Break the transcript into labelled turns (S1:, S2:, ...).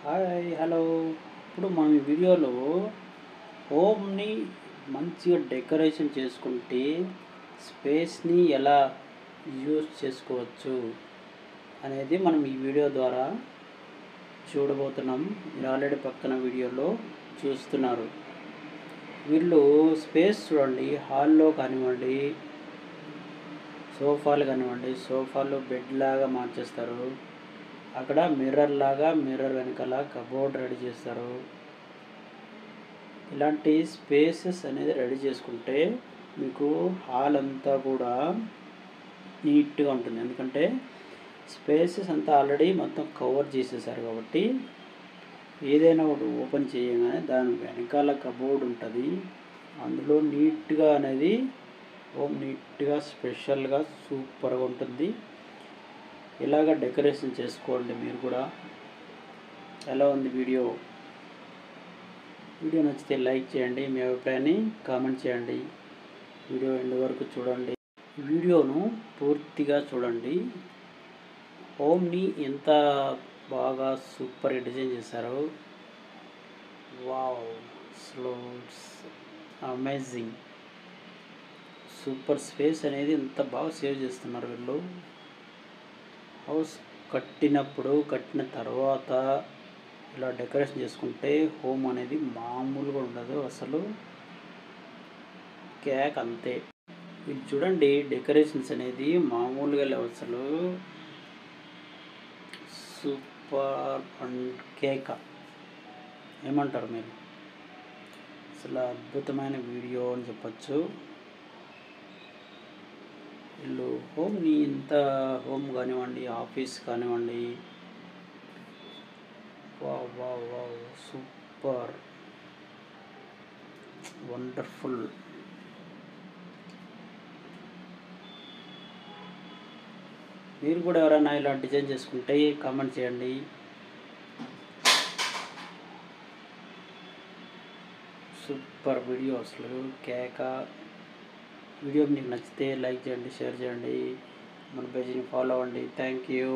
S1: Hi hello. ఇప్పుడు మనం ఈ వీడియోలో హోమ్ని మంచిగా డెకరేషన్ చేసుకుంటే స్పేస్ని ఎలా యూజ్ చేసుకోవచ్చు అనేది మనం ఈ వీడియో ద్వారా చూడబోతున్నాం. మీరు ఆల్రెడీ పక్కన వీడియోలో చూస్తున్నారు. వీళ్ళు స్పేస్ చూడండి, హాల్లో కానివ్వండి, సోఫాలు కానివ్వండి, సోఫాలు బెడ్ లాగా మార్చేస్తారు. అక్కడ మిర్రర్ వెనకాల కబోర్డ్ రెడీ చేస్తారు. ఇలాంటి స్పేసెస్ అనేది రెడీ చేసుకుంటే మీకు హాల్ అంతా కూడా నీట్గా ఉంటుంది. ఎందుకంటే స్పేసెస్ అంతా ఆల్రెడీ మొత్తం కవర్ చేసేసారు కాబట్టి ఏదైనా ఒకటి ఓపెన్ చేయగానే దాని వెనకాల కబోర్డ్ ఉంటుంది. అందులో నీట్గా అనేది హోమ్ నీట్గా స్పెషల్గా సూపర్గా ఉంటుంది. ఇలాగ డెకరేషన్ చేసుకోండి మీరు కూడా. ఎలా ఉంది వీడియో నచ్చితే లైక్ చేయండి, మీ అభిప్రాయాన్ని కామెంట్ చేయండి. వీడియో ఎండ్ వరకు చూడండి. వీడియోను పూర్తిగా చూడండి. హోమ్ని ఎంత బాగా సూపర్గా డిజైన్ చేశారో. Wow, slows amazing. Super space అనేది ఎంత బాగా సేవ్ చేస్తున్నారు వీళ్ళు. హౌస్ కట్టిన తర్వాత ఇలా డెకరేషన్ చేసుకుంటే హోమ్ అనేది మామూలుగా ఉండదు, అసలు కేక్ అంతే. ఇది చూడండి, డెకరేషన్స్ అనేది మామూలుగా లేవు, అసలు సూపర్ అండ్ కేక్. ఏమంటారు మీరు? అసలు అద్భుతమైన వీడియో అని చెప్పచ్చు. వీళ్ళు హోమ్ని ఎంత హోమ్ కానివ్వండి, ఆఫీస్ కానివ్వండి, wow wow wow, super wonderful. మీరు కూడా ఎవరైనా ఇలా డిజైన్ చేసుకుంటే కామెంట్ చేయండి. సూపర్ వీడియో, అసలు కేక. వీడియో మీకు నచ్చితే లైక్ చేయండి, షేర్ చేయండి, మన పేజీని ఫాలో అవ్వండి. Thank you.